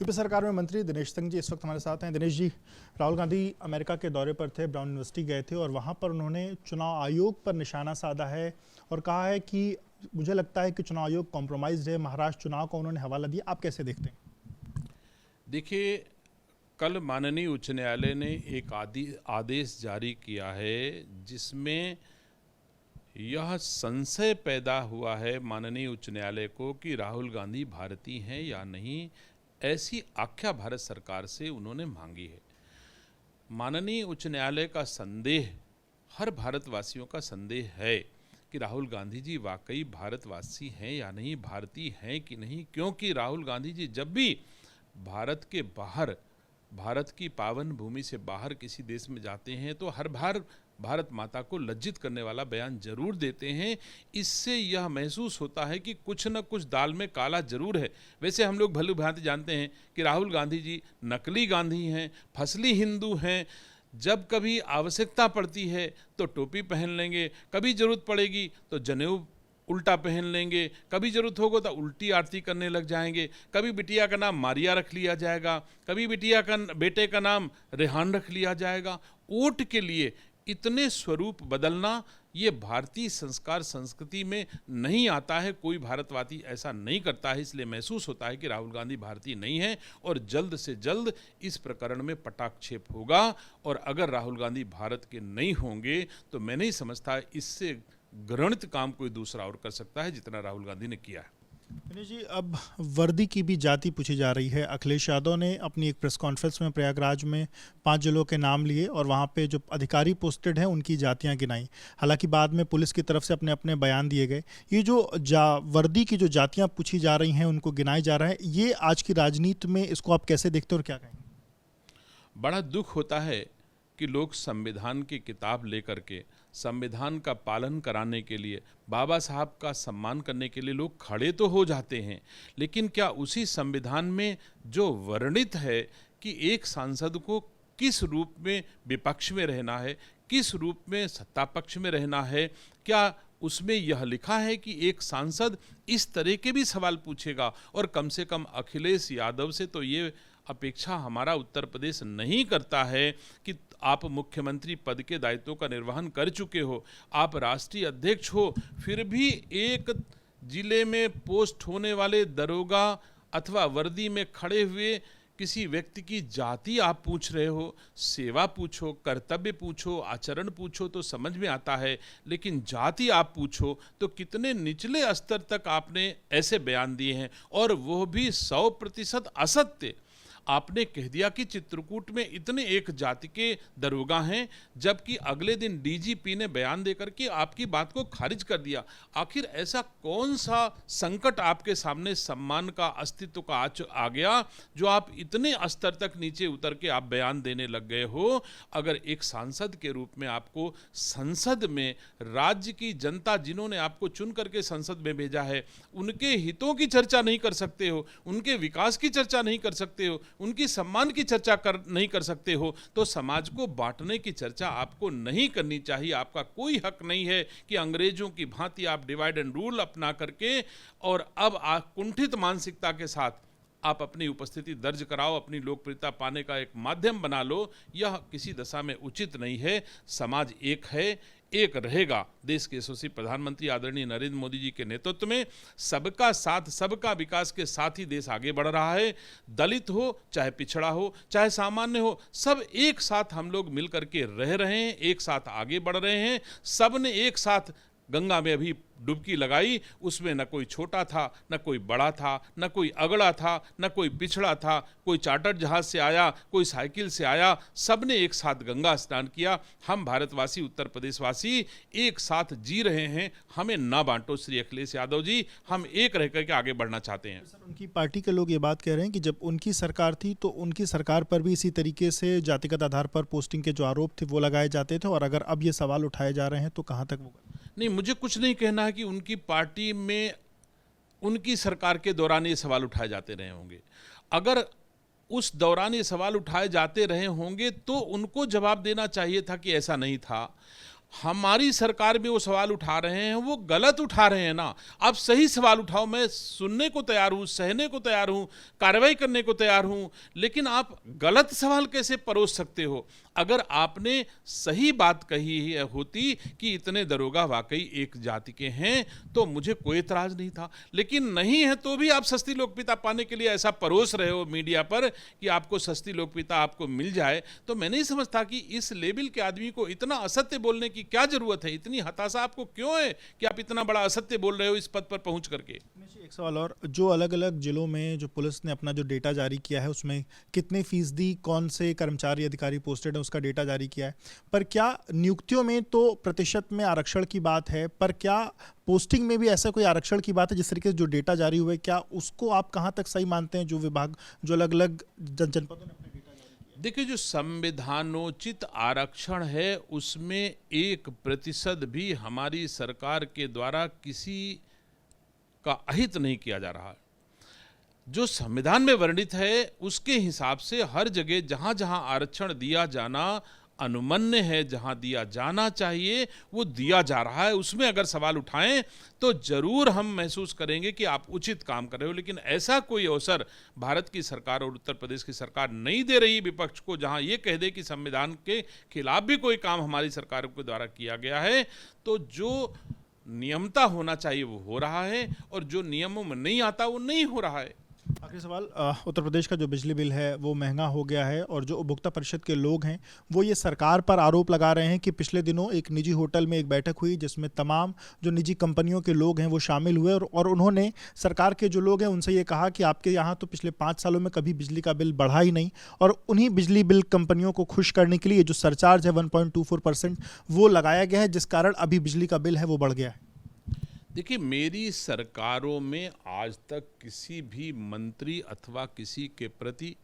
UP सरकार में मंत्री दिनेश सिंह जी इस वक्त हमारे साथ हैं। दिनेश जी, राहुल गांधी अमेरिका के दौरे पर थे, ब्राउन यूनिवर्सिटी गए थे और वहां पर उन्होंने चुनाव आयोग पर निशाना साधा है और कहा है कि मुझे लगता है कि चुनाव आयोग कॉम्प्रोमाइज्ड है। महाराष्ट्र चुनाव का उन्होंने हवाला दिया, आप कैसे देखते हैं? देखिए, कल माननीय उच्च न्यायालय ने एक आदेश जारी किया है जिसमें यह संशय पैदा हुआ है माननीय उच्च न्यायालय को कि राहुल गांधी भारतीय हैं या नहीं। ऐसी आख्या भारत सरकार से उन्होंने मांगी है। माननीय उच्च न्यायालय का संदेह, हर भारतवासियों का संदेह है कि राहुल गांधी जी वाकई भारतवासी हैं या नहीं, भारतीय हैं कि नहीं, क्योंकि राहुल गांधी जी जब भी भारत के बाहर, भारत की पावन भूमि से बाहर किसी देश में जाते हैं तो हर बार भारत माता को लज्जित करने वाला बयान जरूर देते हैं। इससे यह महसूस होता है कि कुछ न कुछ दाल में काला जरूर है। वैसे हम लोग भली भांति जानते हैं कि राहुल गांधी जी नकली गांधी हैं, फसली हिंदू हैं। जब कभी आवश्यकता पड़ती है तो टोपी पहन लेंगे, कभी जरूरत पड़ेगी तो जनेऊ उल्टा पहन लेंगे, कभी जरूरत होगा तो उल्टी आरती करने लग जाएंगे, कभी बिटिया का नाम मारिया रख लिया जाएगा, कभी बेटे का नाम रेहान रख लिया जाएगा। वोट के लिए इतने स्वरूप बदलना ये भारतीय संस्कार संस्कृति में नहीं आता है। कोई भारतवासी ऐसा नहीं करता है। इसलिए महसूस होता है कि राहुल गांधी भारतीय नहीं है और जल्द से जल्द इस प्रकरण में पटाक्षेप होगा। और अगर राहुल गांधी भारत के नहीं होंगे तो मैं नहीं समझता इससे घृणित काम कोई दूसरा और कर सकता है जितना राहुल गांधी ने किया है। दिनेश जी, अब वर्दी की भी जाति पूछी जा रही है। अखिलेश यादव ने अपनी एक प्रेस कॉन्फ्रेंस में प्रयागराज में 5 जिलों के नाम लिए और वहां पे जो अधिकारी पोस्टेड हैं उनकी जातियां गिनाई। हालांकि बाद में पुलिस की तरफ से अपने अपने बयान दिए गए। ये जो वर्दी की जो जातियां पूछी जा रही हैं, उनको गिनाया जा रहा है, ये आज की राजनीति में इसको आप कैसे देखते हो और क्या कहेंगे? बड़ा दुख होता है कि लोग संविधान की किताब लेकर के संविधान का पालन कराने के लिए, बाबा साहब का सम्मान करने के लिए लोग खड़े तो हो जाते हैं, लेकिन क्या उसी संविधान में जो वर्णित है कि एक सांसद को किस रूप में विपक्ष में रहना है, किस रूप में सत्ता पक्ष में रहना है, क्या उसमें यह लिखा है कि एक सांसद इस तरह के भी सवाल पूछेगा? और कम से कम अखिलेश यादव से तो ये अपेक्षा हमारा उत्तर प्रदेश नहीं करता है कि आप मुख्यमंत्री पद के दायित्वों का निर्वहन कर चुके हो, आप राष्ट्रीय अध्यक्ष हो, फिर भी एक जिले में पोस्ट होने वाले दरोगा अथवा वर्दी में खड़े हुए किसी व्यक्ति की जाति आप पूछ रहे हो। सेवा पूछो, कर्तव्य पूछो, आचरण पूछो तो समझ में आता है, लेकिन जाति आप पूछो तो कितने निचले स्तर तक आपने ऐसे बयान दिए हैं, और वो भी 100% असत्य। आपने कह दिया कि चित्रकूट में इतने एक जाति के दरोगा हैं, जबकि अगले दिन डीजीपी ने बयान देकर के आपकी बात को खारिज कर दिया। आखिर ऐसा कौन सा संकट आपके सामने सम्मान का, अस्तित्व का आ गया जो आप इतने स्तर तक नीचे उतर के आप बयान देने लग गए हो? अगर एक सांसद के रूप में आपको संसद में, राज्य की जनता जिन्होंने आपको चुन करके संसद में भेजा है, उनके हितों की चर्चा नहीं कर सकते हो, उनके विकास की चर्चा नहीं कर सकते हो, उनकी सम्मान की चर्चा नहीं कर सकते हो, तो समाज को बांटने की चर्चा आपको नहीं करनी चाहिए। आपका कोई हक नहीं है कि अंग्रेजों की भांति आप डिवाइड एंड रूल अपना करके और अब कुंठित मानसिकता के साथ आप अपनी उपस्थिति दर्ज कराओ, अपनी लोकप्रियता पाने का एक माध्यम बना लो। यह किसी दशा में उचित नहीं है। समाज एक है, एक रहेगा। देश के यशस्वी प्रधानमंत्री आदरणीय नरेंद्र मोदी जी के नेतृत्व में सबका साथ, सबका विकास के साथ ही देश आगे बढ़ रहा है। दलित हो, चाहे पिछड़ा हो, चाहे सामान्य हो, सब एक साथ हम लोग मिल करके रह रहे हैं, एक साथ आगे बढ़ रहे हैं। सब ने एक साथ गंगा में अभी डुबकी लगाई, उसमें न कोई छोटा था, न कोई बड़ा था, न कोई अगड़ा था, न कोई पिछड़ा था, कोई चार्टर्ड जहाज से आया, कोई साइकिल से आया, सब ने एक साथ गंगा स्नान किया। हम भारतवासी, उत्तर प्रदेशवासी एक साथ जी रहे हैं। हमें ना बांटो श्री अखिलेश यादव जी, हम एक रह करके आगे बढ़ना चाहते हैं। सर, उनकी पार्टी के लोग ये बात कह रहे हैं कि जब उनकी सरकार थी तो उनकी सरकार पर भी इसी तरीके से जातिगत आधार पर पोस्टिंग के जो आरोप थे वो लगाए जाते थे, और अगर अब ये सवाल उठाए जा रहे हैं तो कहाँ तक वो? नहीं, मुझे कुछ नहीं कहना है कि उनकी पार्टी में उनकी सरकार के दौरान ये सवाल उठाए जाते रहे होंगे। अगर उस दौरान ये सवाल उठाए जाते रहे होंगे तो उनको जवाब देना चाहिए था कि ऐसा नहीं था। हमारी सरकार में वो सवाल उठा रहे हैं, वो गलत उठा रहे हैं ना। आप सही सवाल उठाओ, मैं सुनने को तैयार हूँ, सहने को तैयार हूँ, कार्रवाई करने को तैयार हूँ, लेकिन आप गलत सवाल कैसे परोस सकते हो? अगर आपने सही बात कही होती कि इतने दरोगा वाकई एक जाति के हैं तो मुझे कोई एतराज नहीं था, लेकिन नहीं है तो भी आप सस्ती लोकप्रियता पाने के लिए ऐसा परोस रहे हो मीडिया पर कि आपको सस्ती लोकप्रियता आपको मिल जाए। तो मैं नहीं समझता कि इस लेवल के आदमी को इतना असत्य बोलने की क्या जरूरत है, इतनी हताशा आपको क्यों है कि आप इतना बड़ा असत्य बोल रहे हो इस पद पर पहुंच करके। एक सवाल और, जो अलग अलग जिलों में जो पुलिस ने अपना जो डेटा जारी किया है उसमें कितने फीसदी कौन से कर्मचारी अधिकारी पोस्टेड है उसका डेटा जारी किया है, पर क्या नियुक्तियों में तो प्रतिशत में आरक्षण की बात है, पर क्या पोस्टिंग में भी ऐसा कोई आरक्षण की बात है? जिस तरीके से जो डेटा जारी हुआ है क्या उसको आप कहाँ तक सही मानते हैं, जो विभाग जो अलग अलग जनपदों ने अपना डेटा जारी किया? देखिए, जो संविधानोचित आरक्षण है उसमें 1% भी हमारी सरकार के द्वारा किसी का अहित नहीं किया जा रहा है। जो संविधान में वर्णित है उसके हिसाब से हर जगह जहां जहां आरक्षण दिया जाना अनुमन्य है, जहां दिया जाना चाहिए वो दिया जा रहा है। उसमें अगर सवाल उठाएं तो जरूर हम महसूस करेंगे कि आप उचित काम कर रहे हो, लेकिन ऐसा कोई अवसर भारत की सरकार और उत्तर प्रदेश की सरकार नहीं दे रही विपक्ष को जहां ये कह दे कि संविधान के खिलाफ भी कोई काम हमारी सरकार के द्वारा किया गया है। तो जो नियमता होना चाहिए वो हो रहा है और जो नियमों में नहीं आता वो नहीं हो रहा है। आखिरी सवाल, उत्तर प्रदेश का जो बिजली बिल है वो महंगा हो गया है और जो उपभोक्ता परिषद के लोग हैं वो ये सरकार पर आरोप लगा रहे हैं कि पिछले दिनों एक निजी होटल में एक बैठक हुई जिसमें तमाम जो निजी कंपनियों के लोग हैं वो शामिल हुए और उन्होंने सरकार के जो लोग हैं उनसे ये कहा कि आपके यहाँ तो पिछले 5 सालों में कभी बिजली का बिल बढ़ा ही नहीं, और उन्हीं बिजली बिल कंपनियों को खुश करने के लिए जो सरचार्ज है 1.24% वो लगाया गया है, जिस कारण अभी बिजली का बिल है वो बढ़ गया है। देखिए, मेरी सरकारों में आज तक किसी भी मंत्री अथवा किसी के प्रति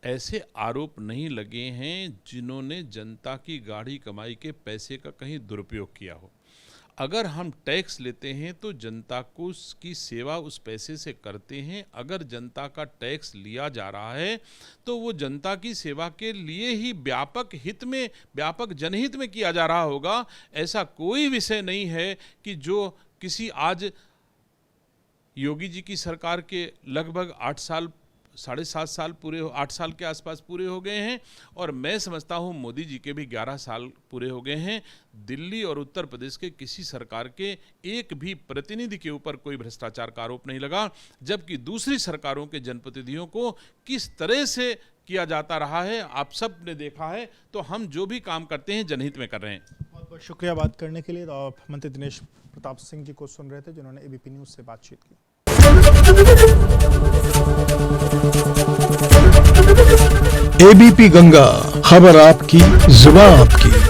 ऐसे आरोप नहीं लगे हैं जिन्होंने जनता की गाढ़ी कमाई के पैसे का कहीं दुरुपयोग किया हो। अगर हम टैक्स लेते हैं तो जनता को उसकी सेवा उस पैसे से करते हैं। अगर जनता का टैक्स लिया जा रहा है तो वो जनता की सेवा के लिए ही व्यापक हित में, व्यापक जनहित में किया जा रहा होगा। ऐसा कोई विषय नहीं है कि जो किसी आज योगी जी की सरकार के लगभग 8 साल 7.5 साल पूरे 8 साल के आसपास पूरे हो गए हैं और मैं समझता हूं मोदी जी के भी 11 साल पूरे हो गए हैं। दिल्ली और उत्तर प्रदेश के किसी सरकार के एक भी प्रतिनिधि के ऊपर कोई भ्रष्टाचार का आरोप नहीं लगा, जबकि दूसरी सरकारों के जनप्रतिनिधियों को किस तरह से किया जाता रहा है आप सब ने देखा है। तो हम जो भी काम करते हैं जनहित में कर रहे हैं। बहुत बहुत शुक्रिया बात करने के लिए। तो आप मंत्री दिनेश प्रताप सिंह जी को सुन रहे थे जिन्होंने एबीपी न्यूज़ से बातचीत की। एबीपी गंगा, खबर आपकी, जुबान आपकी।